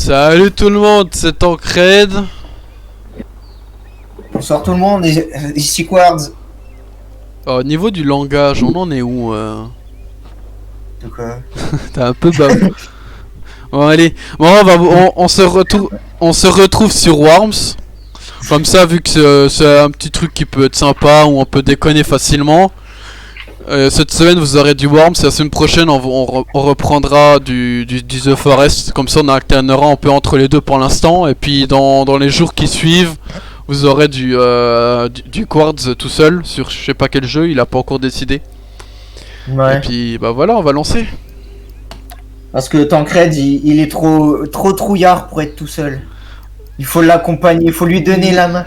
Salut tout le monde, c'est Tancred. Bonsoir tout le monde, ici Quartz. Au niveau du langage, on en est où De quoi? T'es un peu bas. Bon allez, bon, on se retrouve sur Worms. Comme ça, vu que c'est un petit truc qui peut être sympa, où on peut déconner facilement. Cette semaine vous aurez du Worms, et la semaine prochaine on reprendra du The Forest. Comme ça on alternera un peu entre les deux pour l'instant. Et puis dans les jours qui suivent, vous aurez du Quartz tout seul sur je sais pas quel jeu, il a pas encore décidé. Ouais. Et puis bah voilà, on va lancer. Parce que Tancred, il est trop trouillard pour être tout seul. Il faut l'accompagner, il faut lui donner la main.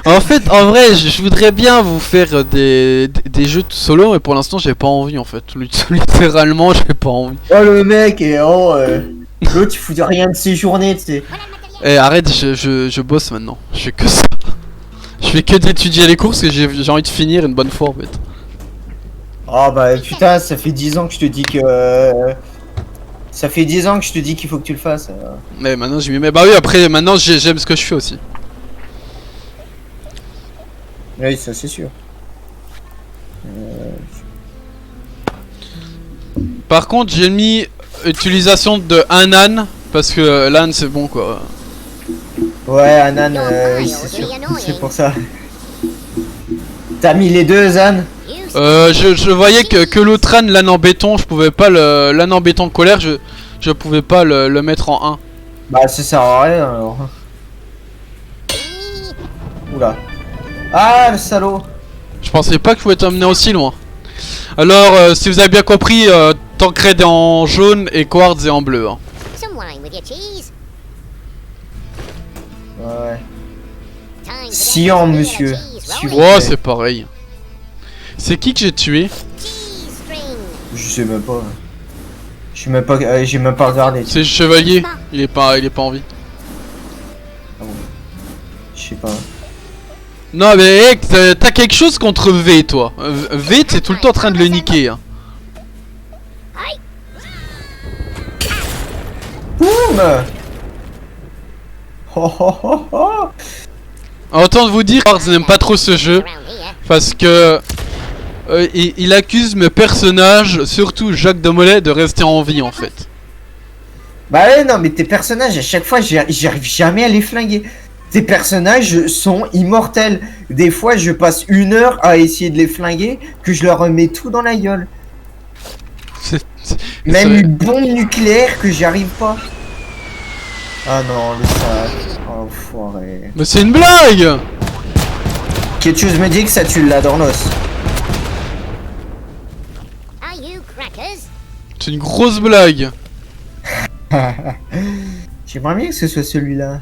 En fait, en vrai, je voudrais bien vous faire des jeux tout solo, mais pour l'instant j'ai pas envie en fait. Littéralement, j'ai pas envie. Oh le mec, et l'autre il fout rien de ses journées, tu sais. Eh arrête, je bosse maintenant. Je fais que ça. Je fais que d'étudier les courses et j'ai envie de finir une bonne fois en fait. Oh bah putain, ça fait 10 ans que je te dis que... Ça fait 10 ans que je te dis qu'il faut que tu le fasses. Mais maintenant je m'y mets. Bah oui, après maintenant j'aime ce que je fais aussi. Oui, ça c'est sûr. Par contre, j'ai mis utilisation de un âne parce que l'âne c'est bon quoi. Ouais, Anan, oui, c'est sûr. C'est pour ça. T'as mis les deux, Anne? Je voyais que l'autre âne, l'âne en béton, je pouvais pas l'âne en béton colère, je pouvais pas le mettre en 1. Bah ça sert à rien alors. Oula. Ah le salaud. Je pensais pas que je pouvais t'emmener aussi loin. Alors, si vous avez bien compris, Tancred est en jaune et Quartz est en bleu. Hein. Ouais. Cyan, monsieur. Oh, c'est pareil. C'est qui que j'ai tué? Je sais même pas. J'ai même pas regardé. C'est le chevalier. Il est pas en vie. Ah bon. Je sais pas. Non mais hey, t'as quelque chose contre V toi. V t'es tout le temps en train de le niquer. Hein. Boum. Oh oh oh oh. Autant de vous dire, Quartz n'aime pas trop ce jeu parce que il accuse mes personnages, surtout Jacques de Molay, de rester en vie en fait. Bah ouais, non mais tes personnages à chaque fois j'arrive jamais à les flinguer. Tes personnages sont immortels. Des fois je passe 1 heure à essayer de les flinguer, que je leur remets tout dans la gueule. Même une bombe nucléaire que j'y arrive pas. Ah non, le sac. Oh foiré. Mais c'est une blague! Quelque chose me dit que ça tue la Dornos. C'est une grosse blague. J'aimerais bien que ce soit celui-là.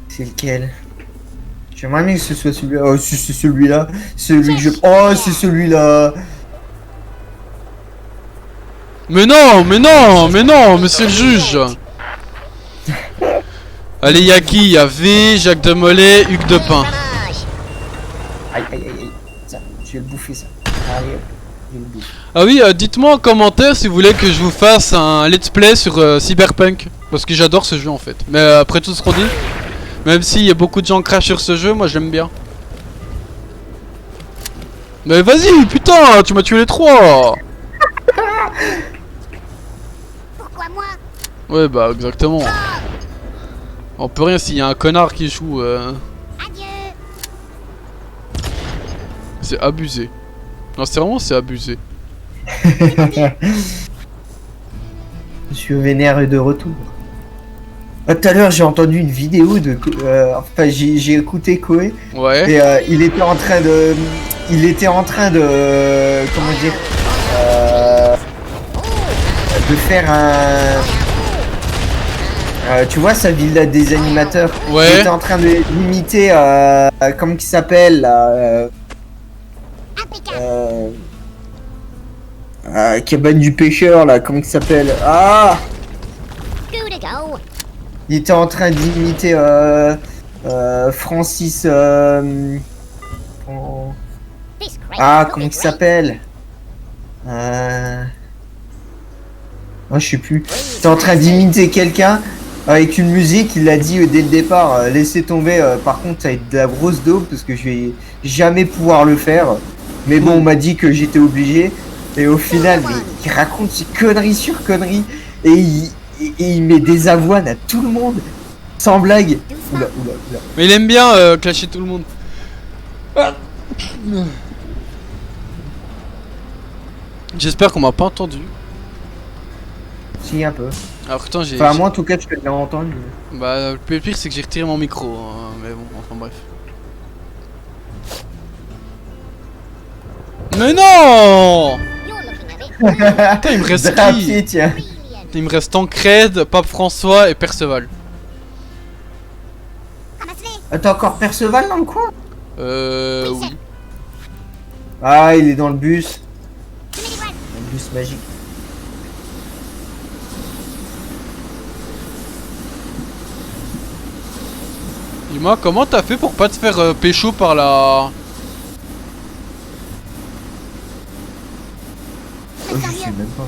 C'est lequel? J'aimerais bien que ce soit celui-là. Oh, c'est celui-là. Celui que je... Oh, c'est celui-là. Mais non, mais non, mais non, mais c'est le juge. Allez, y'a qui? Y'a V, Jacques de Molay, Hugues de Pin. Aïe, aïe, aïe, aïe. Ça, je vais le bouffer, ça. Allez, hop, je vais le bouffer. Ah oui, dites-moi en commentaire si vous voulez que je vous fasse un let's play sur Cyberpunk. Parce que j'adore ce jeu en fait. Mais après tout ce qu'on dit, même s'il y a beaucoup de gens crachent sur ce jeu, moi j'aime bien. Mais vas-y, putain, tu m'as tué les trois. Pourquoi moi? Ouais, bah exactement. On peut rien s'il y a un connard qui joue. Adieu. C'est abusé. Non, c'est abusé. Monsieur Vénère est de retour. Tout à l'heure, j'ai entendu une vidéo de... enfin, j'ai écouté Koé. Ouais. Et il était en train de... Comment dire de faire un... tu vois sa villa des animateurs. Ouais. Il était en train de limiter... comment il s'appelle là cabane du pêcheur là, comment il s'appelle? Ah, il était en train d'imiter Francis ah, comment il s'appelle? Ah, je sais plus. T'es en train d'imiter quelqu'un avec une musique, il l'a dit dès le départ, laissez tomber, par contre ça va être de la grosse daube parce que je vais jamais pouvoir le faire. Mais bon, on m'a dit que j'étais obligé. Et au final, mais il raconte ces conneries sur conneries. Et il met des avoines à tout le monde. Sans blague. Oula, oula, oula. Mais il aime bien clasher tout le monde. J'espère qu'on m'a pas entendu. Si, un peu. Alors putain j'ai... Enfin, moi en tout cas, tu l'as bien entendu. Bah le pire c'est que j'ai retiré mon micro. Hein, mais bon, enfin bref. Mais non! Putain il me reste Drapier, qui? tiens. Il me reste Tancred, Pape François et Perceval. T'as encore Perceval dans le coin? Oui. Ah, il est dans le bus. Le bus magique. Dis-moi, comment t'as fait pour pas te faire pécho par la... Oh, je sais même pas.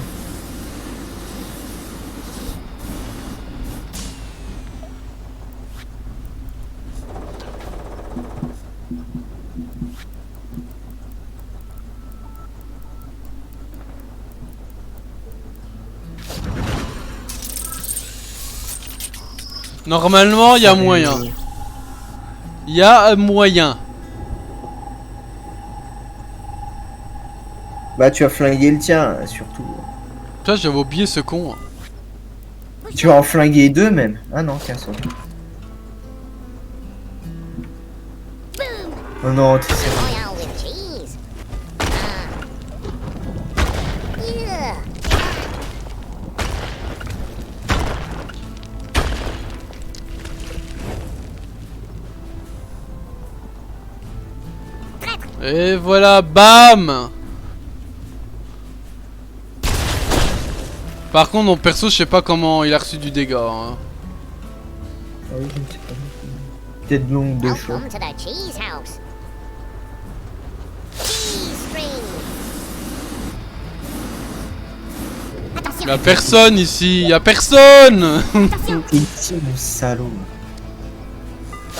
Normalement, il y a moyen. Il y a moyen. Bah, tu as flingué le tien, surtout. Putain, j'avais oublié ce con. Tu vas en flinguer deux même. Ah non, qu'un seul. Oh non, tu sais. Royal with cheese. Yeah. Et voilà, bam! Par contre, mon perso, je sais pas comment il a reçu du dégât. Hein. Ah oui, je ne sais pas. Peut-être longue de choix. Welcome to the cheese house. Cheese string. Attention. Y'a personne ici, y'a personne! Attention. T'es ici, mon salaud.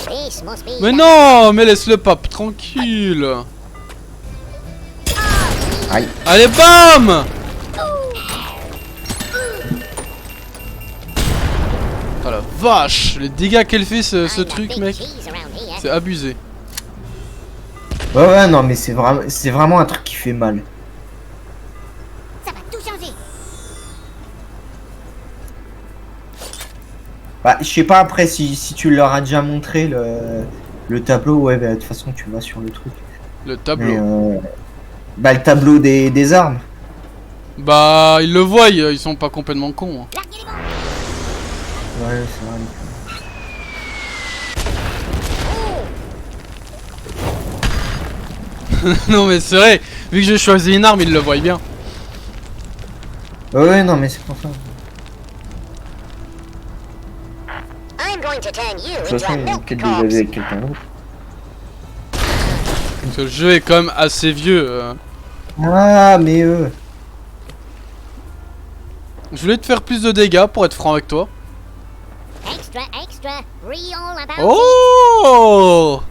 This must be. Mais non, mais laisse le pape tranquille. Aïe. Allez, bam! Oh la vache, les dégâts qu'elle fait ce truc, mec, c'est abusé. Ouais, ouais, non, mais c'est vraiment un truc qui fait mal. Ça va tout changer. Bah, je sais pas après si tu leur as déjà montré le tableau, ouais, bah, de toute façon, tu vas sur le truc. Le Mais, tableau. bah, le tableau des armes. Bah, ils le voient, ils sont pas complètement cons. Hein. Larguez les bombes. Ouais, c'est vrai. Non mais c'est vrai, vu que j'ai choisi une arme, ils le voient bien. Ouais, non, mais c'est pour ça. I'm going to turn you De toute into façon, a il est milk peut-être déjà corpse. vu avec quelqu'un d'autre. Parce que le jeu est quand même assez vieux. Ah, mais Je voulais te faire plus de dégâts pour être franc avec toi. Extra, extra. Real about Oh!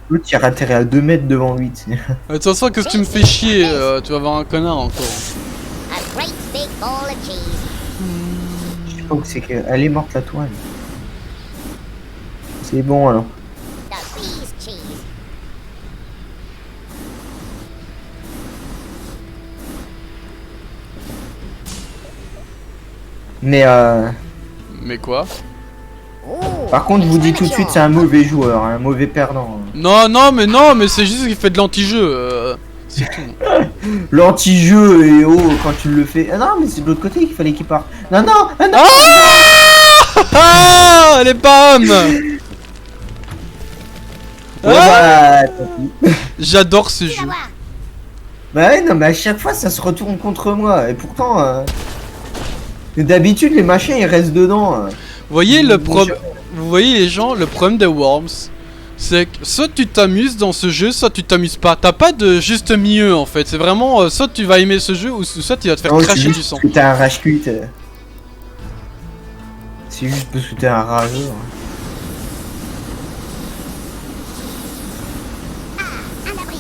l'autre, il a intérêt à 2 mètres devant lui, tu sais. De toute façon, que tu me fais chier, tu vas avoir un connard encore. a great big ball of cheese. Je crois que c'est qu'elle est morte la toile. C'est bon alors. The bee's cheese. Mais Mais quoi? Ooh, par contre, je vous dis tout de suite, c'est un mauvais joueur, un mauvais perdant. Non, mais c'est juste qu'il fait de l'anti-jeu. C'est tout. L'anti-jeu et quand tu le fais. Ah non, mais c'est de l'autre côté qu'il fallait qu'il parte. Non, non, ah non. Ah! Les pommes! Ouais, bah, tant pis. J'adore ce tu vas jeu. voir. Bah ouais, non, mais à chaque fois, ça se retourne contre moi. Et pourtant, d'habitude, les machins, ils restent dedans. Vous voyez vous voyez les gens, le problème des Worms, c'est que soit tu t'amuses dans ce jeu, soit tu t'amuses pas. T'as pas de juste milieu en fait. C'est vraiment soit tu vas aimer ce jeu ou soit tu vas te faire Non, c'est cracher juste du sang. parce que t'as un rage quit. C'est juste parce que t'es un rageux. Hein. Un abri.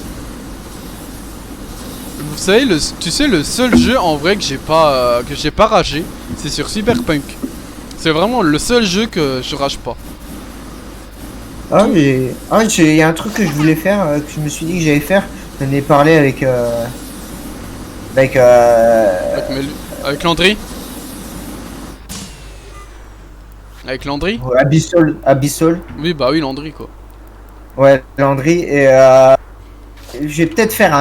Vous savez, tu sais, le seul jeu en vrai que j'ai pas ragé, c'est sur Cyberpunk. C'est vraiment le seul jeu que je rage pas. Ah, mais il y a un truc que je voulais faire, que je me suis dit que j'allais faire. J'en ai parlé avec Avec Landry. Avec Landry. Abyssal. Oui, bah oui, Landry quoi. Ouais, Landry. Et je vais peut-être faire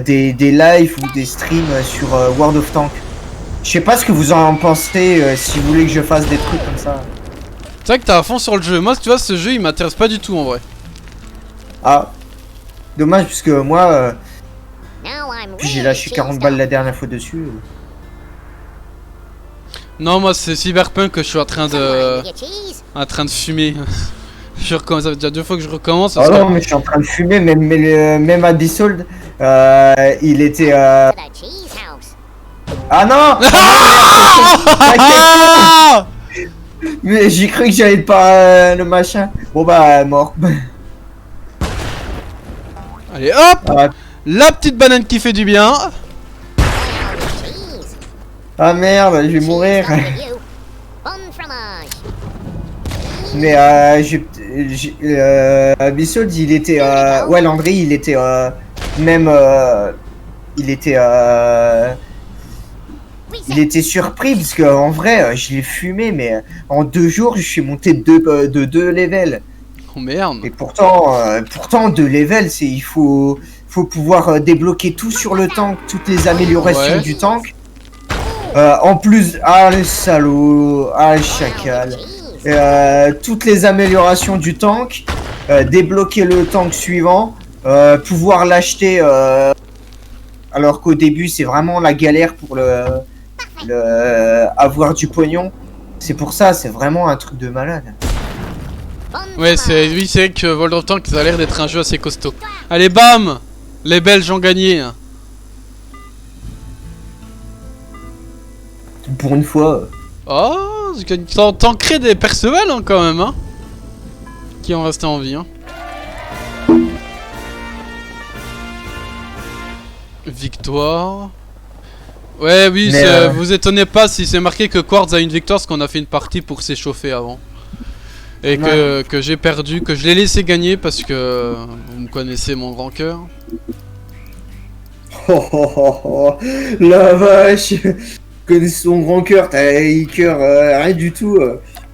des lives ou des streams sur World of Tanks. Je sais pas ce que vous en pensez, si vous voulez que je fasse des trucs comme ça. C'est vrai que t'es à fond sur le jeu. Moi, tu vois, ce jeu il m'intéresse pas du tout en vrai. Ah, dommage, puisque moi, Now I'm j'ai really lâché 40 cheesed balles up. la dernière fois dessus. Non, moi c'est Cyberpunk que je suis en train Someone de with your cheese. fumer. Je recommence, ça fait déjà 2 fois que je recommence. Oh parce que- non, mais je suis en train de fumer, même Abyssal, il était... To the cheese house. Ah non. Ah Mais j'ai cru que j'allais pas le machin. Bon bah, mort. Allez hop, Ah, la petite banane qui fait du bien. Well, cheese. ah merde, je vais Cheese mourir. up with you. Bon fromage. Mais Abyssal, il était... ouais, Landry, il était... même... il était... il était surpris parce que en vrai, je l'ai fumé, mais en 2 jours, je suis monté de 2 levels. Oh merde. Et pourtant 2 levels, il faut pouvoir débloquer tout sur le tank, toutes les améliorations Ouais. du tank. En plus, ah le salaud, ah le chacal. Cheese. Toutes les améliorations du tank, débloquer le tank suivant, pouvoir l'acheter. Alors qu'au début, c'est vraiment la galère pour avoir du pognon. C'est pour ça, c'est vraiment un truc de malade. Bon Ouais, c'est fromage. vrai que World of Tanks ça a l'air d'être un jeu assez costaud. Allez, bam, les Belges ont gagné. Pour une fois. Oh, t'en crées des Perceval hein, quand même, hein, qui ont resté en vie. Hein. Victoire. Ouais, oui, Mais, vous étonnez pas si c'est marqué que Quartz a une victoire parce qu'on a fait une partie pour s'échauffer avant. Et que j'ai perdu, que je l'ai laissé gagner parce que vous me connaissez mon grand cœur. Oh, oh, oh, oh. La vache. Connais son grand cœur, t'as un cœur, rien du tout.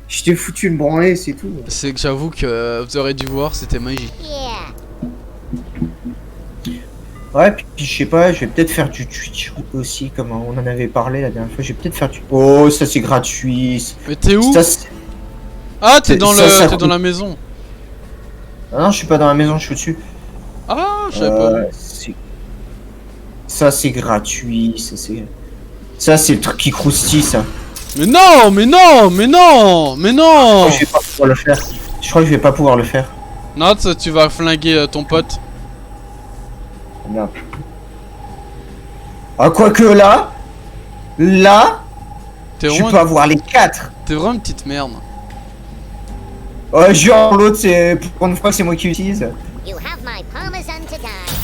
Je t'ai foutu une branlée, c'est tout. C'est que j'avoue que vous aurez dû voir, c'était magique. Yeah. Ouais, puis je sais pas, je vais peut-être faire du Twitch aussi, comme on en avait parlé la dernière fois. Je vais peut-être faire du... Oh, ça c'est gratuit. Mais t'es où? Ça, c'est- Ah, t'es dans, ça t'es dans coûte. la maison. Ah non, je suis pas dans la maison, je suis au-dessus. Ah, je savais pas. Ça c'est gratuit, ça c'est le truc qui croustille, ça. Mais non, mais non, mais non, mais non. Je vais pas pouvoir le faire. Je crois que je vais pas pouvoir le faire. Nat, tu vas flinguer ton pote. Merde. Ah, quoique là, T'es je vraiment, peux avoir les 4. t'es vraiment une petite merde. Genre l'autre, c'est pour une fois que c'est moi qui utilise. You have my parmesan to die.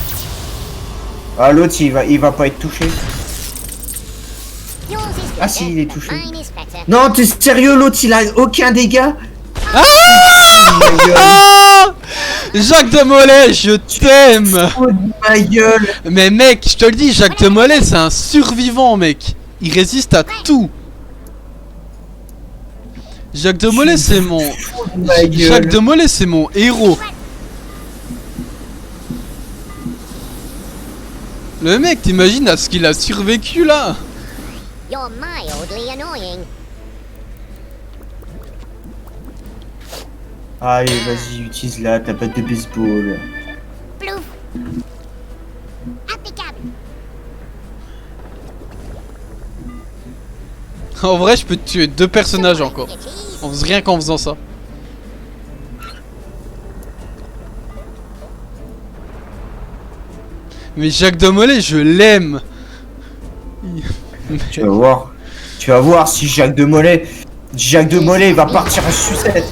Ah, l'autre il va pas être touché. Yours is Ah, good, si, il est but touché. mine is better. Non, t'es sérieux, l'autre il a aucun dégât. Ah Jacques de Molay, je t'aime. Oh, ma gueule. Mais mec, je te le dis, Jacques de Molay, c'est un survivant, mec. Il résiste à tout. Jacques de Molay, c'est mon... Ma gueule. Jacques de Molay, c'est mon héros. Le mec, t'imagines à ce qu'il a survécu là? You're mildly annoying. Allez, vas-y, utilise la ta batte de baseball. Bloof. Impeccable. En vrai, je peux te tuer 2 personnages encore. Your cheese. En faisant rien qu'en faisant ça. Mais Jacques de Molay, je l'aime. Tu vas voir. Tu vas voir si Jacques de Molay, Jacques de Molay, il va partir en sucette.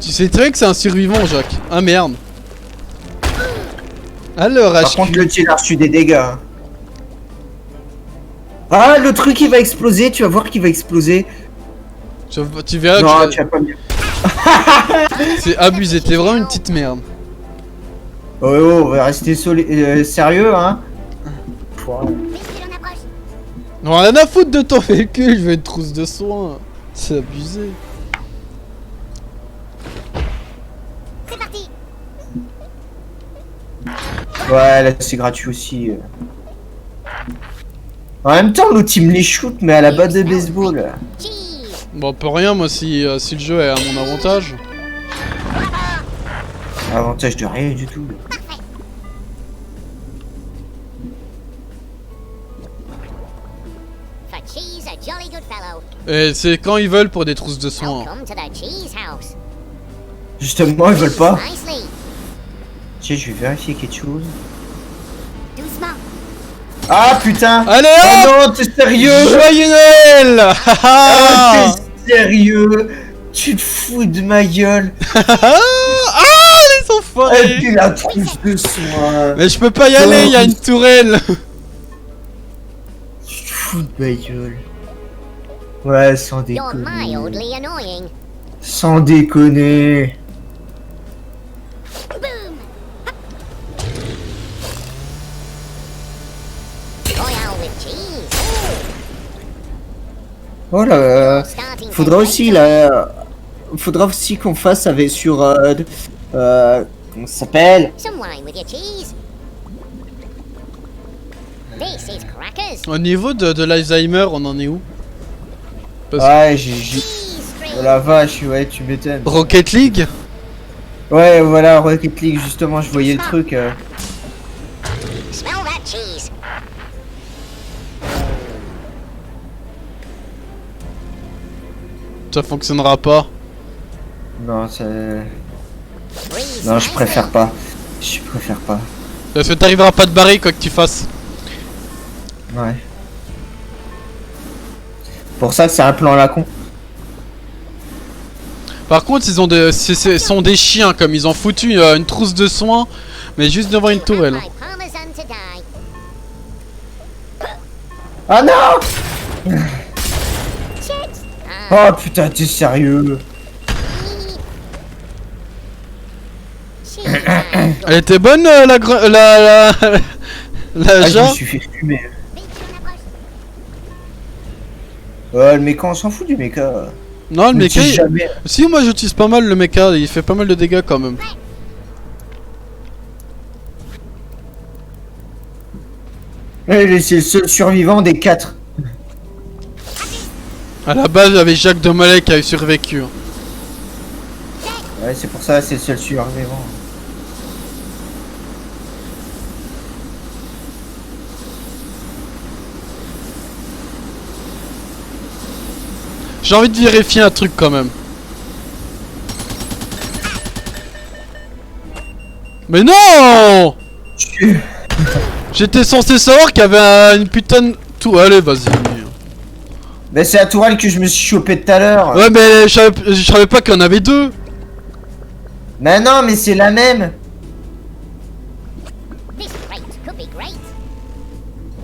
Tu sais très que c'est un survivant, Jacques. Ah merde. Alors, Par HQ. contre, le tir a reçu des dégâts. Hein. Ah, le truc, il va exploser. Tu vas voir qu'il va exploser. Tu verras Non, que tu vas pas bien. c'est abusé. T'es vraiment une petite merde. Oh, oh, on va rester sérieux, hein. Pouah. Véhicule en approche. Non, rien à foutre de ton véhicule. Je veux une trousse de soins. C'est abusé. C'est parti. Ouais, là, c'est gratuit aussi. En même temps, l'autre, il me les shoot, mais à la batte de baseball. Cheese. Bon, peu rien, moi, si le jeu est à mon avantage. Avantage de rien du tout. For Cheese, a jolly good fellow. Et c'est quand ils veulent pour des trousses de soins. Welcome to the Cheese House. Justement, ils veulent pas. Nicely. Tiens, je vais vérifier quelque chose. Doucement. Ah, putain. Allez, Oh hop! non, t'es sérieux? Joyeux Noël! Ah, t'es sérieux? Tu te fous de ma gueule? Les Et enfoirés! puis la trousse de soin. Mais je peux pas y aller, il y a une tourelle! Tu te fous de ma gueule. Ouais, sans You're déconner. mildly annoying. Sans déconner. Boom. Royale with cheese. Voilà. Starting Faudra to aussi break là. Faudra aussi qu'on fasse avec sur. Comment ça s'appelle? some wine with your cheese. This is crackers. Au niveau de l'Alzheimer, on en est où? Parce- Ouais, Cheese string. Oh la vache, ouais, tu m'étonnes. Rocket League? Ouais, voilà, Rocket League, justement, je voyais le truc. Smell that cheese. Ça fonctionnera pas. Non, ça. Breeze Non, je nicely. préfère pas. Je préfère pas. Parce que t'arriveras pas de barrer quoi que tu fasses. Ouais. Pour ça que c'est un plan à la con. Par contre, ils ont sont des chiens comme ils ont foutu une trousse de soins, mais juste devant une tourelle. My parmesan to die. Ah non! Shit. Ah, Oh putain, t'es sérieux? cheese. Elle était bonne la la Ah, je me jarre. suis fait fumer. Véhicule en approche. Ouais, le méca, on s'en fout du méca. Non, le On mecha. l'utilise jamais. Si, moi j'utilise pas mal le mecha, il fait pas mal de dégâts quand même. Ouais, c'est le seul survivant des 4. À la base, il y avait Jacques de Molay qui avait survécu. Ouais, c'est pour ça, c'est le seul survivant. J'ai envie de vérifier un truc quand même. Mais non! J'étais censé savoir qu'il y avait une putain de... Tout, allez, vas-y. Mais c'est la tourelle que je me suis chopé tout à l'heure. Ouais, mais je savais pas qu'il y en avait deux. Mais non, mais c'est la même. This crate could be great.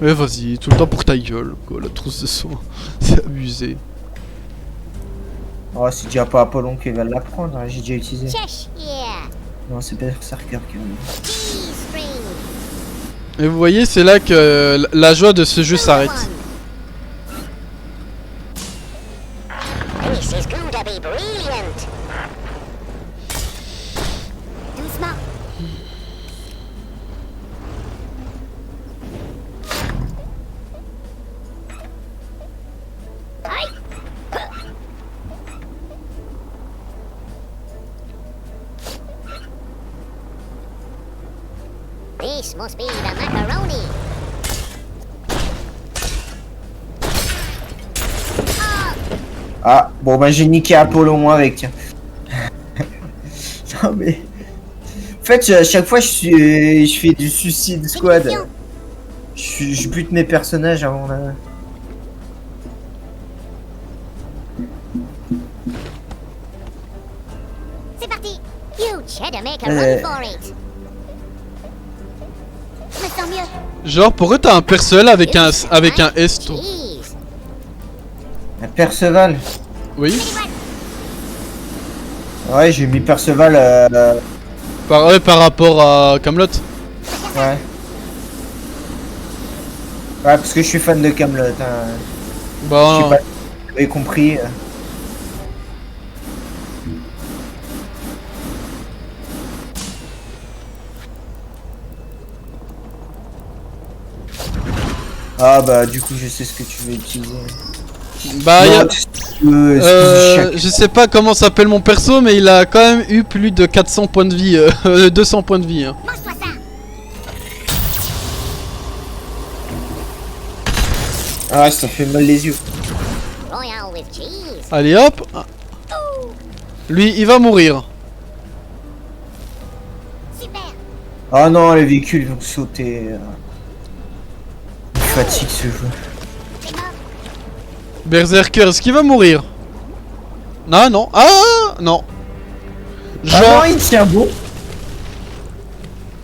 Ouais, vas-y, tout le temps pour ta gueule, quoi, la trousse de soins. C'est abusé. Oh, c'est déjà pas Apollon qui va l'apprendre, hein, j'ai déjà utilisé. Cheshire. Non, c'est Berserker qui va le- Cheese string. Et vous voyez, c'est là que la joie de ce jeu s'arrête. This is going to be brilliant. Doucement. Aïe. This must be the macaroni. Ah, bon bah j'ai niqué Apollon moi avec, tiens. Non mais... En fait, à chaque fois je fais du Suicide Squad. Je bute mes personnages avant la... cheddar make a Euh. run for it. Je me sens mieux. Genre, pourquoi t'as un Perceval avec un S, toi? Cheese. Perceval. Oui. Ouais, j'ai mis Perceval. Ouais, par rapport à Camelot. Ouais. Ouais, parce que je suis fan de Camelot. Hein. Je Bah, sais pas si vous avez compris. Ah bah du coup je sais ce que tu veux utiliser. bah, Non, je sais pas comment s'appelle mon perso, mais il a quand même eu plus de 400 points de vie, 200 points de vie. Hein. Mange-toi ça. Ah ça fait mal les yeux. Royal with cheese. Allez hop. Lui, il va mourir. Super. Ah non, les véhicules vont sauter. Fatigue ce jeu. C'est mort. Berserker, est-ce qu'il va mourir? Non, non. Ah, non. Ah Genre, non, il tient bon.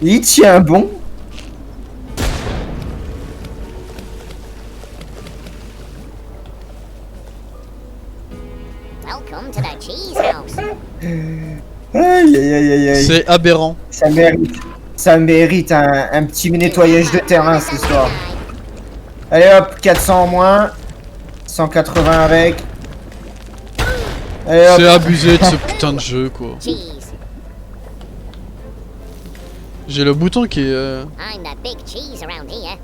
Il tient bon. Welcome to the cheese house. Aïe aïe aïe aïe aïe. c'est aberrant. Ça mérite un petit nettoyage de terrain ce soir. Allez hop, 400 en moins. 180 avec. Allez C'est hop. abusé de ce putain de jeu, quoi. Cheese. J'ai le bouton qui est... I'm the big cheese around here.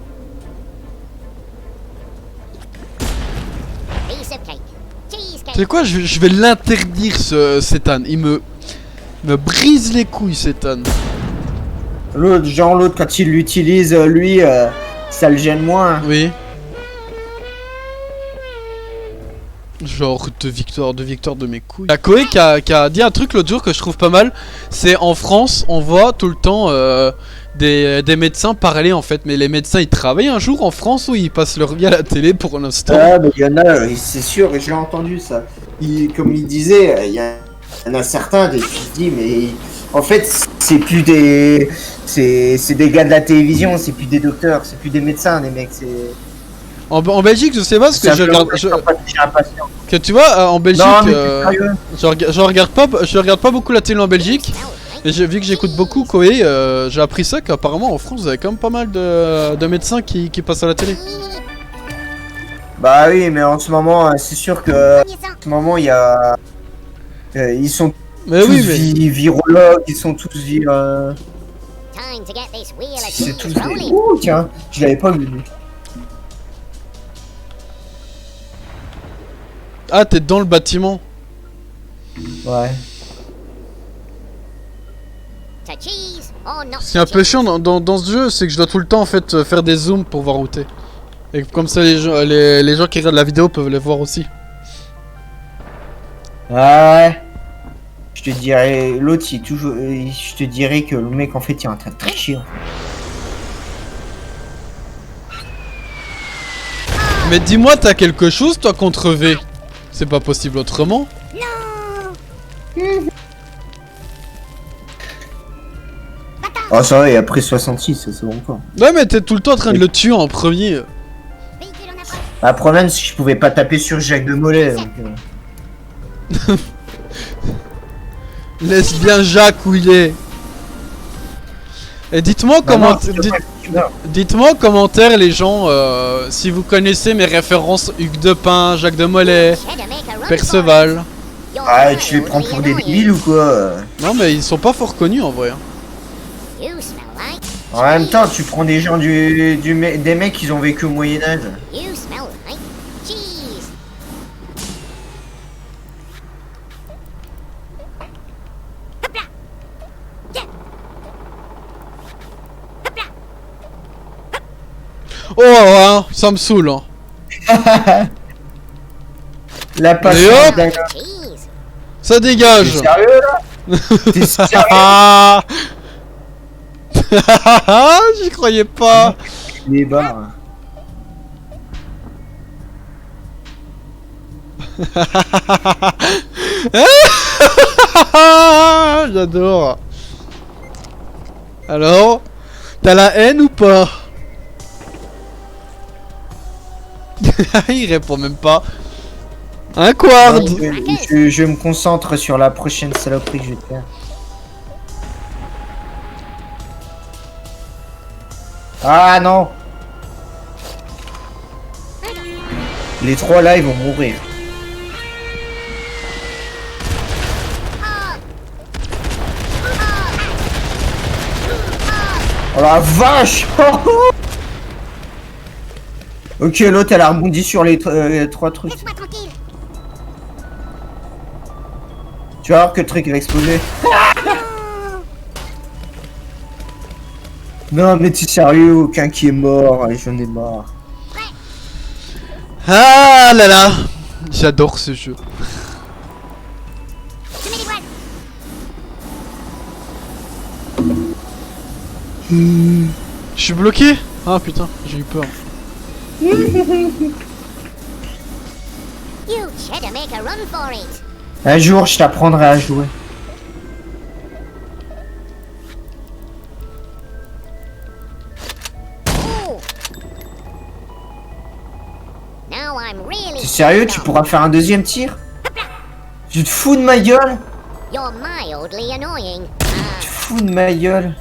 Piece of cake. Cheesecake. Tu sais quoi, je vais l'interdire, cet âne. Il me brise les couilles, cet âne. L'autre, quand il l'utilise, lui, ça le gêne moins. Oui. Genre de victoire de mes couilles. La Koé qui a dit un truc l'autre jour que je trouve pas mal. C'est en France, on voit tout le temps des médecins parler en fait. Mais les médecins ils travaillent un jour en France ou ils passent leur vie à la télé pour l'instant? Ah, mais il y en a, c'est sûr, et je l'ai entendu ça. Comme il disait, il y en a certains, tu te dis, mais en fait, c'est plus des. C'est des gars de la télévision, c'est plus des docteurs, c'est plus des médecins, les mecs, c'est. En Belgique, je sais pas parce que je regarde. Que tu vois, en Belgique, Non, mais t'es sérieux. je regarde pas beaucoup la télé en Belgique. Et vu que j'écoute beaucoup Koé, j'ai appris ça qu'apparemment en France, vous avez quand même pas mal de médecins qui passent à la télé. Bah oui, mais en ce moment, c'est sûr que. En ce moment, il y a. Ils sont Mais tous oui, mais. virologues, ils sont tous Time to get this wheel of c'est cheese tous des. rolling. Ouh, tiens, je l'avais pas vu. Ah, t'es dans le bâtiment. Ouais. To cheese or not Ce qui est un to peu cheese. chiant dans ce jeu, c'est que je dois tout le temps en fait faire des zooms pour voir où t'es. Et comme ça, les gens qui regardent la vidéo peuvent les voir aussi. Ouais. Je te dirais, l'autre, il est toujours. Je te dirais que le mec, en fait, il est en train de tricher. En fait. Mais dis-moi, t'as quelque chose toi contre V? C'est pas possible autrement. Oh, ça va, et après 66, c'est bon quoi. Ouais, mais t'es tout le temps en train de le tuer en premier. Véhicule en approche. Bah, le problème, c'est que je pouvais pas taper sur Jacques de Mollet. Donc, Laisse bien Jacques où il est. Et dites-moi bah comment. non, c'est pas- Dites-moi en commentaire les gens si vous connaissez mes références Hugues de Pin, Jacques de Mollet, Cheddar make a run for Perceval. it. Your Ah, tu les will prends be pour des annoying. débiles ou quoi? Non mais ils sont pas fort connus en vrai. Hein. You smell like En même temps, tu prends des gens des mecs qui ont vécu au Moyen-Âge. You smell like cheese. Hopla. Yeah. Hopla. Oh hein, ça me saoule. Hein. La Et passion hop d'un- Cheese. Ça T'es dégage. sérieux là? T'es sérieux? Ah j'y croyais pas. Les barres. J'adore. Alors, t'as la haine ou pas? Il répond même pas. Un quart. Non, je me concentre sur la prochaine saloperie que je vais te faire. Ah non! Les trois là, ils vont mourir. Oh la vache! Ok, l'autre elle a rebondi sur les trois trucs. Laisse-moi tranquille. Tu vas voir que le truc va exploser. Non mais t'es sérieux, aucun qui est mort, allez, j'en ai marre. Ah là là. J'adore ce jeu. Tu mets les voiles. Je suis bloqué. Ah putain, j'ai eu peur. You should make a run for it. Un jour je t'apprendrai à jouer. Ooh. Now I'm really. T'es sérieux, tu pourras faire un deuxième tir? Tu te fous de ma gueule? You're mildly annoying. Tu te fous de ma gueule?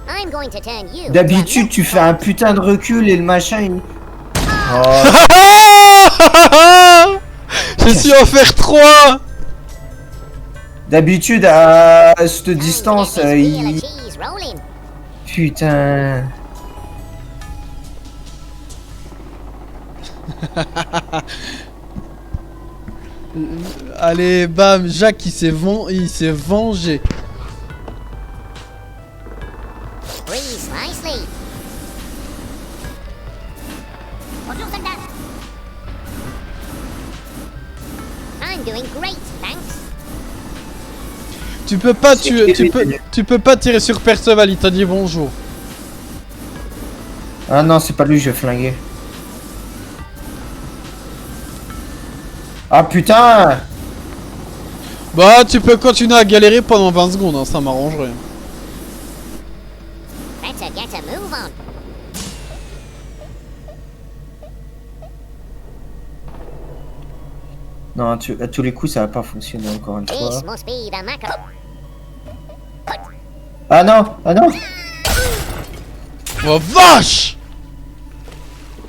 I'm going to turn you. D'habitude tu fais un putain de recul et le machin il... Oh, J'ai su en faire 3. d'habitude à cette distance Get this wheel of il... cheese rolling. Putain... Allez, bam, Jacques il s'est vengé. Breathe nicely. Bonjour, soldat. I'm doing great, thanks. Tu peux pas tu peux pas tirer sur Perceval, il t'a dit bonjour. Ah non, c'est pas lui que je vais flinguer. Ah putain! Bah tu peux continuer à galérer pendant 20 secondes, hein, ça m'arrangerait. Better get a move on. Non, à tous les coups ça va pas fonctionner encore une This fois. must be the Maca. Ah non! Ah non! Oh vache!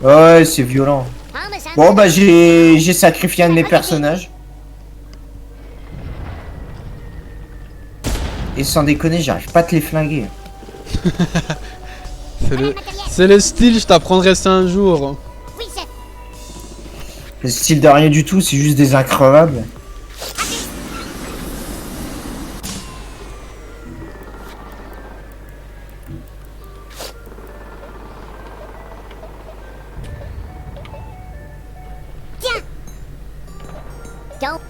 Ouais, c'est violent. Parmesan. Bon bah j'ai sacrifié un de mes personnages. Et sans déconner, j'arrive pas à te les flinguer. C'est le style, je t'apprendrai ça un jour. Reset. Le style de rien du tout, c'est juste des increvables. Tiens. Don't.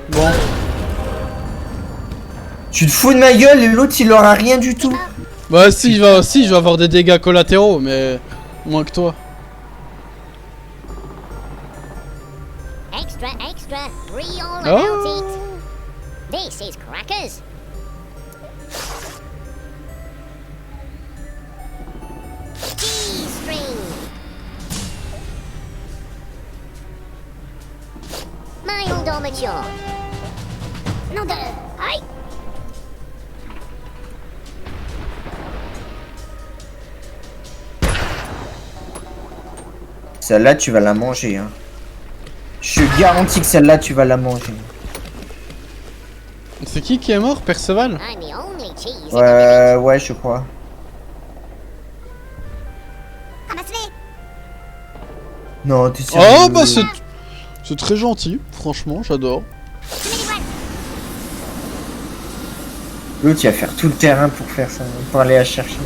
Bon. Tu te fous de ma gueule et l'autre il aura rien du tout. Bah si, je vais avoir des dégâts collatéraux, mais moins que toi. Extra, extra. Free all Oh. about it. This is crackers. G-string. Mild or mature. Nom de... Aïe. Celle-là tu vas la manger hein. Je garantis que celle-là tu vas la manger. C'est qui est mort, Perceval? I'm the only cheese in the village. Ouais je crois. Ramasse-les. Non t'es sérieux? Oh bah c'est très gentil, franchement, j'adore. Tu mets les voiles. L'autre il va faire tout le terrain pour faire ça, pour aller la chercher.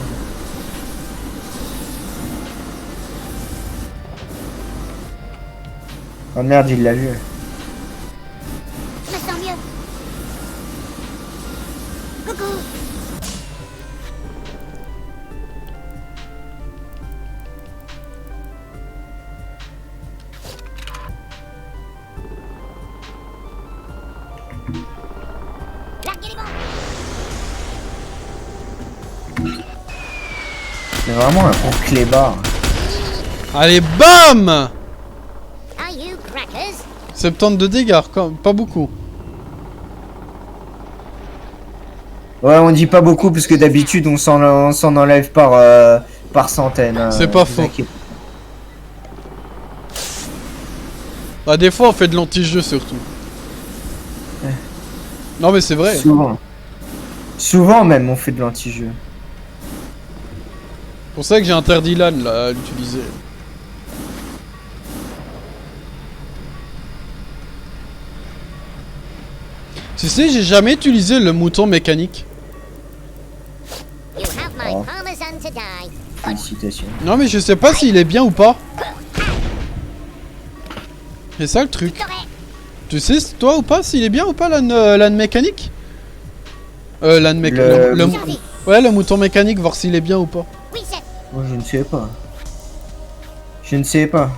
Oh merde il l'a vu. Je me sens mieux. Coucou. Larguez les bombes. vraiment un con clébard. Allez, bam! Are you crackers? 70 de dégâts, pas beaucoup. Ouais, on dit pas beaucoup parce que d'habitude on s'en enlève par centaines. C'est pas vous faux. inquiétez. Bah des fois on fait de l'anti-jeu surtout. Ouais. Non mais c'est vrai. Souvent. Souvent même on fait de l'anti-jeu. C'est pour ça que j'ai interdit LAN là à l'utiliser. Tu sais, j'ai jamais utilisé le mouton mécanique. You have my Oh. parmesan to die. Félicitations. Non mais je sais pas s'il est bien ou pas. C'est ça le truc. Correct. Tu sais toi ou pas s'il est bien ou pas l'âne mécanique? L'âne mécanique. Le- Charlie, Ouais, le mouton mécanique, voir s'il est bien ou pas. reset. Moi je ne sais pas. Je ne sais pas.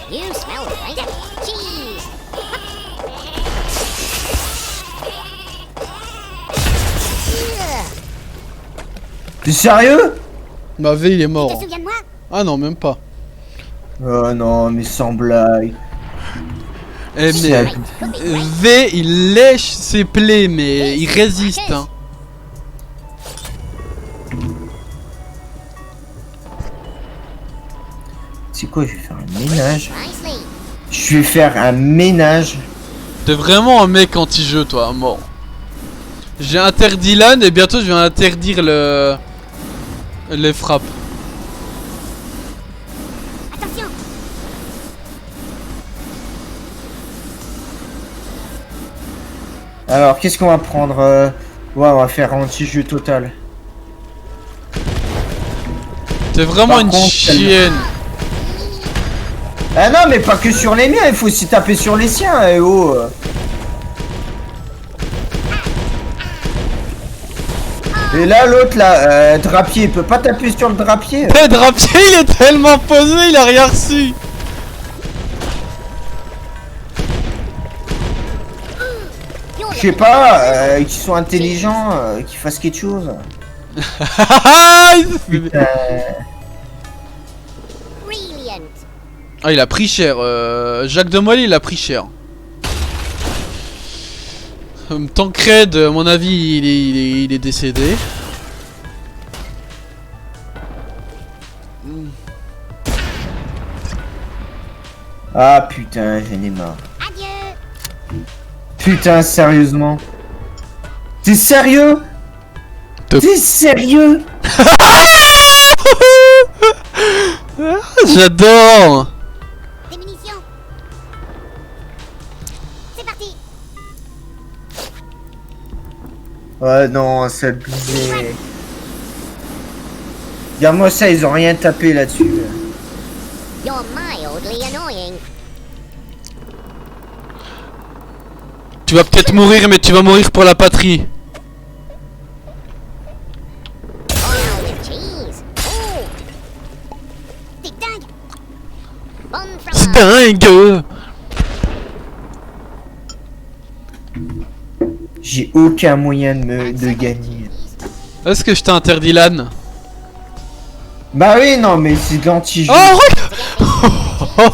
You smell right. Cheese. T'es sérieux? Bah V il est Tu te mort. souviens de moi? Ah non, même pas. Oh non, mais sans blague. Eh C'est mais abusé. V il lèche ses plaies mais il résiste hein. C'est quoi, je vais faire un ménage. Nicely. Je vais faire un ménage. T'es vraiment un mec anti-jeu toi, à mort. J'ai interdit LAN et bientôt je vais interdire les frappes. Attention. Alors, qu'est-ce qu'on va prendre Ouais, on va faire anti-jeu total. T'es vraiment Par une contre, chienne. Ah non, mais pas que sur les miens, il faut aussi taper sur les siens, eh oh. Et là, l'autre, là, drapier, il peut pas taper sur le drapier. Le drapier il est tellement posé, il a rien reçu. You're Je sais pas, qu'ils sont intelligents, qu'ils fassent quelque chose. Il- brilliant. Ah il a pris cher, Jacques de Molly il a pris cher. Tancred, à mon avis il est décédé. Ah putain, j'en ai marre. Adieu. Putain, sérieusement. T'es sérieux? Top. T'es sérieux? J'adore. Des munitions. C'est parti. Ouais, non, c'est abusé. Regarde-moi ça, ils ont rien tapé là-dessus. You're mildly annoying. Tu vas peut-être mourir mais tu vas mourir pour la patrie. Oil with cheese. Oh. T'es dingue. Bonne C'est fromage. dingue. J'ai aucun moyen de gagner. Est-ce que je t'ai interdit LAN? Bah oui, non, mais c'est de l'anti-jeu. Oh regarde. Oh,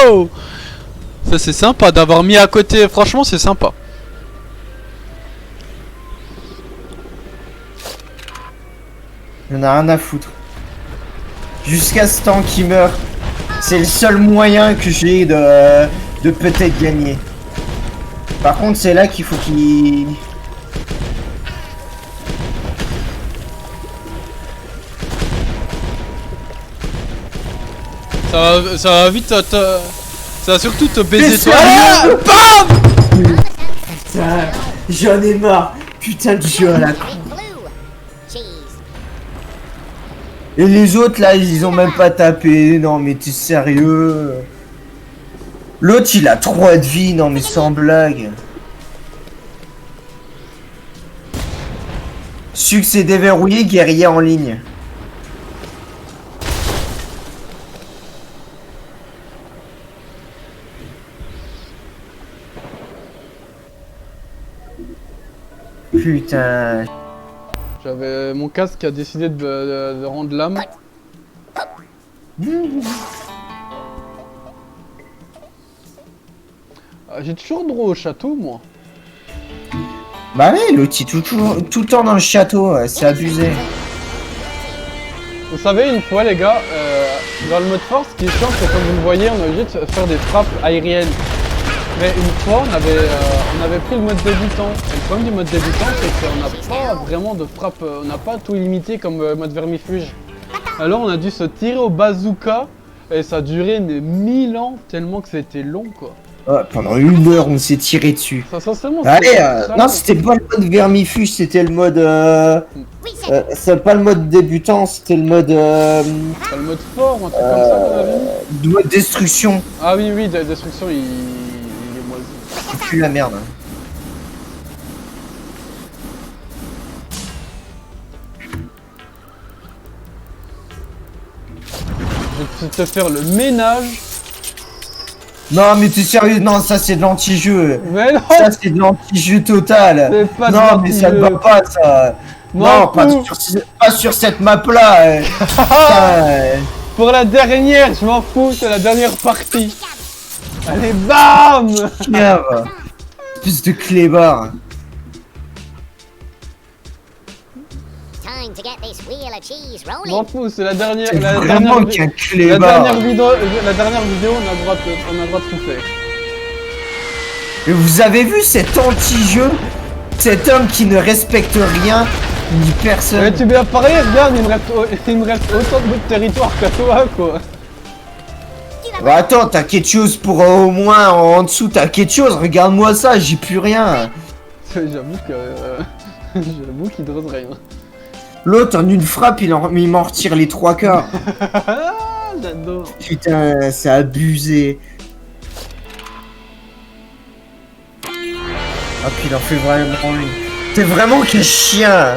oh. Ça c'est sympa d'avoir mis à côté, franchement c'est sympa. J'en ai rien à foutre. Jusqu'à ce temps qu'il meurt. C'est le seul moyen que j'ai de peut-être gagner. Par contre, c'est là qu'il faut qu'il... Ça va vite ça va surtout te baiser Mais toi. sérieux Ah, bam. Putain, j'en ai marre. Putain de jeu à la con. Big blue. Cheese. Et les autres là, ils ont même pas tapé. Non mais t'es sérieux? L'autre il a 3 de vie, non mais sans blague. Succès déverrouillé, guerrier en ligne. Putain. J'avais mon casque qui a décidé de rendre l'âme. J'ai toujours droit au château, moi. Bah ouais, l'autre il est tout le temps dans le château, c'est abusé. Vous savez, une fois, les gars, dans le mode force, ce qui est chiant, c'est comme vous le voyez, on est obligé de faire des frappes aériennes. Mais une fois, on avait pris le mode débutant. Et le problème du mode débutant, c'est qu'on n'a pas vraiment de frappe, on n'a pas tout illimité comme mode vermifuge. Alors on a dû se tirer au bazooka, et ça a duré des 1000 ans, tellement que c'était long, quoi. Ouais, pendant 1 heure, on s'est tiré dessus. Ça, sincèrement, Allez, non, c'était pas le mode vermifuge, c'était le mode. C'est pas le mode débutant, c'était le mode. Pas le mode fort, un truc comme ça, à mon avis. Le mode destruction. Ah oui, oui, destruction, il est moisi. C'est plus la merde. Je vais te faire le ménage. Non, mais t'es sérieux? Non, ça c'est de l'anti-jeu. Mais non, Ça c'est de l'anti-jeu total. c'est pas de Non, mais ça ne va l'anti-jeu. pas ça. Non, pas sur cette map là. Pour la dernière, je m'en fous, c'est la dernière partie. Allez, bam! Plus de clébard. Time to get this wheel of cheese Je m'en rolling. fous, c'est la dernière. C'est La vraiment dernière, qu'un la clébard. dernière vidéo, on a le droit de tout faire. Et vous avez vu cet anti-jeu? Cet homme qui ne respecte rien ni personne. Mais tu bien parlé, regarde, il me reste autant de territoire que toi, quoi. Bah attends, t'as quelque chose pour au moins en dessous, t'as quelque chose. Regarde-moi ça, j'ai plus rien. J'avoue que. J'avoue qu'il dresse rien. L'autre en une frappe, il m'en retire les 3/4. Ah, j'adore. Putain, c'est abusé. Ah puis il en fait vraiment une. T'es vraiment qu'un chien.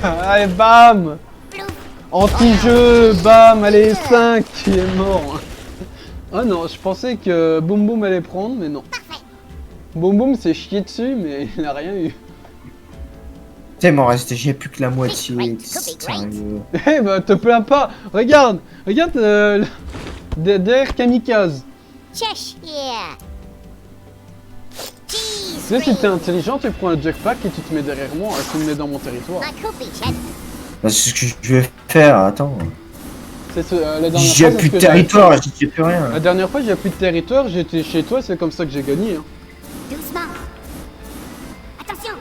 Allez, bam! Anti-jeu, bam, allez, 5 qui est mort. Ah non, je pensais que Boum Boum allait prendre, mais non. Boum Boum s'est chié dessus, mais il n'a rien eu. T'es m'en reste, j'ai plus que la moitié. Sérieux. Eh bah, te plains pas. Regarde derrière Kamikaze. Cheshire. Tu Cheese sais, si t'es free. intelligent, tu prends un jetpack et tu te mets derrière moi, et tu me mets dans mon territoire. I could be Ched. Bah, c'est ce que je vais faire, attends. C'est la dernière J'ai fois, c'est plus ce de que j'avais territoire, fait. j'ai plus rien. La dernière fois, j'ai plus de territoire, j'étais chez toi, c'est comme ça que j'ai gagné. Hein. Doucement. Attention.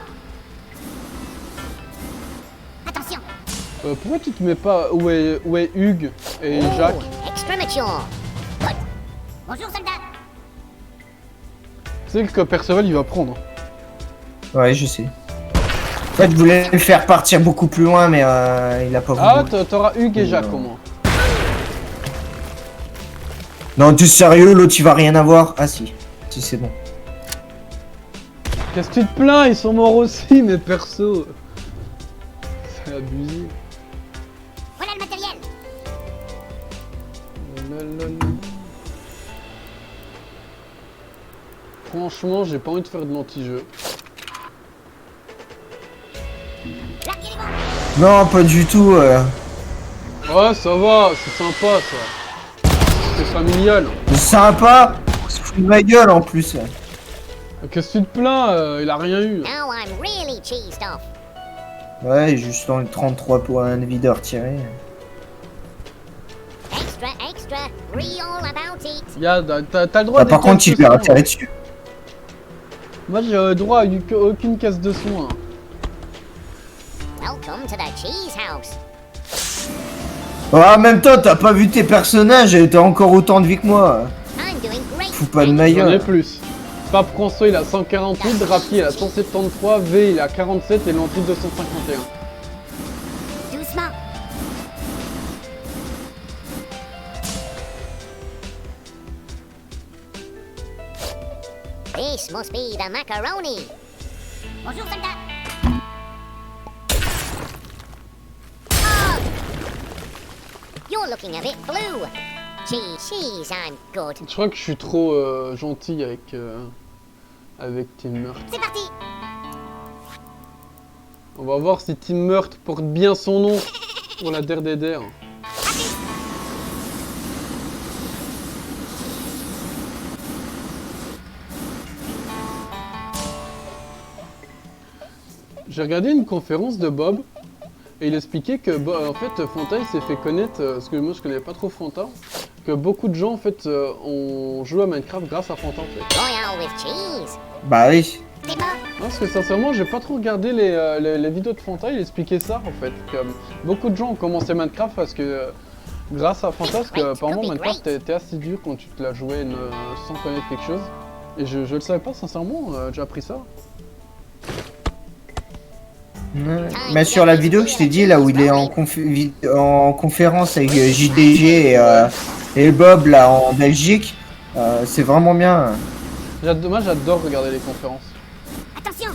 Attention. Pourquoi tu te mets pas où est Hugues et Jacques? Oh, extra mature. Good. Bonjour, soldat. Tu sais que Perceval il va prendre. Ouais, je sais. En fait, je voulais le faire partir beaucoup plus loin, mais il a pas voulu. Ah, t'auras Hugues et Jacques au moins. Non, t'es sérieux, l'autre il va rien avoir. Ah si, si c'est bon. Qu'est-ce que tu te plains? Ils sont morts aussi, mes persos. C'est abusé. Voilà le matériel. Lalalala. Franchement, j'ai pas envie de faire de l'anti-jeu. Plaquez les bombes. Non, pas du tout. Ouais, ça va, c'est sympa ça. C'est familial. C'est sympa. Se fout de ma gueule en plus. Qu'est-ce que tu te plains? Il a rien eu. Now I'm really cheesed off. Ouais, juste dans les 33 points de vie de retirer. Extra, extra. Read all about it. T'as le droit Ah, des par contre, cases il de peut soins. retirer dessus. Moi j'ai droit à aucune case de soins. Welcome to the cheese house. Ah, en même temps, t'as pas vu tes personnages, t'as encore autant de vie que moi. I'm doing great. Fous pas de ma J'en ai gueule. plus. Pape François il a 148, Drapier il a 173, V il a 47 et Lentille 251. Doucement. This must be the macaroni. Bonjour, soldat. Oh! You're looking a bit blue. Cheese, I'm good. Je crois que je suis trop gentil avec tes meurtres. C'est parti. On va voir si Team Meurtre porte bien son nom pour la DRDR. J'ai regardé une conférence de Bob et il expliquait que en fait Fanta il s'est fait connaître, parce que moi je connais pas trop Fanta, que beaucoup de gens en fait ont joué à Minecraft grâce à Fanta en fait. Royal with cheese. Bah oui. C'est bon. Parce que sincèrement j'ai pas trop regardé les vidéos de Fanta, il expliquait ça en fait, que beaucoup de gens ont commencé Minecraft parce que grâce à Fanta, parce que apparemment Minecraft était assez dur quand tu te la jouais sans connaître quelque chose. Et je le savais pas sincèrement, j'ai appris ça. Mais sur la vidéo que je t'ai dit, là où il est en conférence avec JDG et Bob, là, en Belgique, c'est vraiment bien. Moi j'adore regarder les conférences. Attention.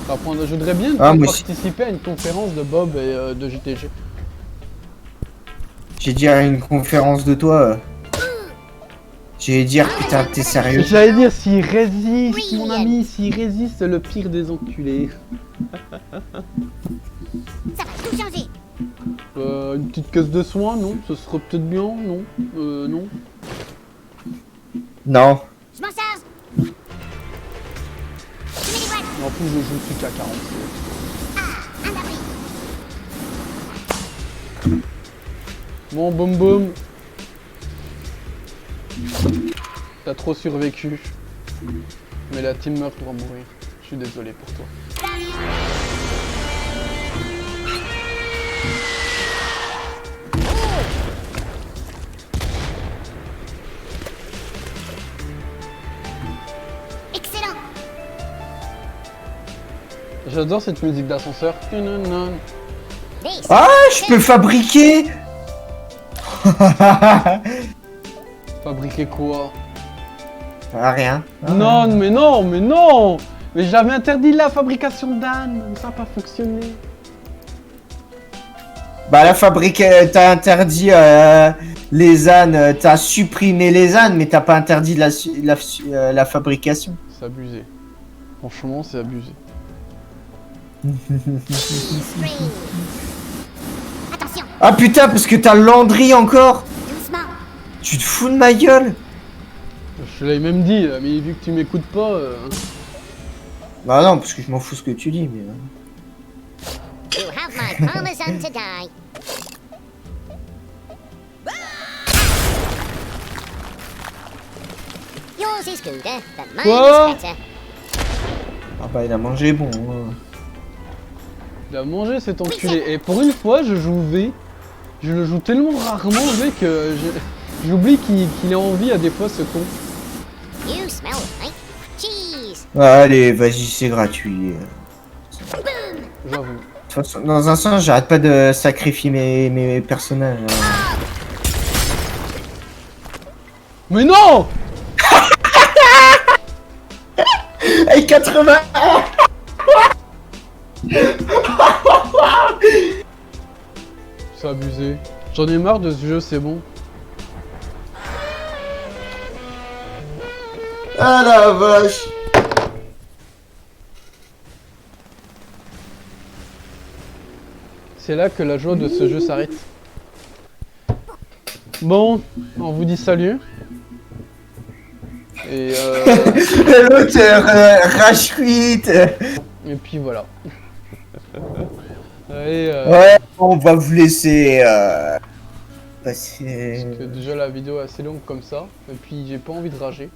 Je voudrais bien Ah, moi aussi. participer à une conférence de Bob et de JTG. J'ai dit à une conférence de toi. J'ai dire, putain, t'es sérieux? J'allais dire, s'il résiste, Oui. mon ami, s'il résiste, c'est le pire des enculés. Ça va tout changer. Une petite caisse de soins, non? Ce serait peut-être bien, non? Non. Non. Je m'en charge. Je mets les boîtes. En plus, je joue plus qu'à 40. Ah, un abri. Bon, boum boum. T'as trop survécu. Mais la team meurt pour mourir. Je suis désolé pour toi. Excellent. J'adore cette musique d'ascenseur. This. Ah, je peux fabriquer. Fabriquer quoi? Ah, rien. Non, mais non, mais non! Mais j'avais interdit la fabrication d'ânes, ça n'a pas fonctionné. Bah la fabrique, t'as interdit les ânes, t'as supprimé les ânes, mais t'as pas interdit la fabrication. C'est abusé. Franchement, c'est abusé. String. Attention. Ah putain, parce que t'as Landry encore. Doucement. Tu te fous de ma gueule? Je te l'avais même dit, mais vu que tu m'écoutes pas... Bah non, parce que je m'en fous ce que tu dis, mais... You have my parmesan to die. Yours is gooder, but mine Quoi? is better. Ah bah il a mangé bon. Hein. Il a mangé cet enculé. Et pour une fois, je joue V. Je le joue tellement rarement V que j'oublie qu'il a envie à des fois ce con. You smell like cheese. Allez, vas-y, c'est gratuit. Boom. J'avoue. De toute façon, dans un sens, j'arrête pas de sacrifier mes personnages. Hein. Mais non! Hey, 80. C'est abusé. J'en ai marre de ce jeu, c'est bon. Ah la vache. C'est là que la joie de ce jeu s'arrête. Bon, on vous dit salut. Et L'autre rage quit. et puis voilà. Allez, Ouais, on va vous laisser passer. parce que déjà la vidéo est assez longue comme ça. Et puis j'ai pas envie de rager.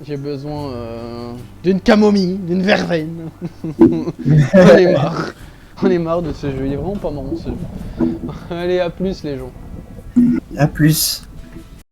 J'ai besoin d'une camomille, d'une verveine. On est marre. On est marre de ce jeu. Il est vraiment pas marrant ce jeu. Allez, à plus les gens. À plus.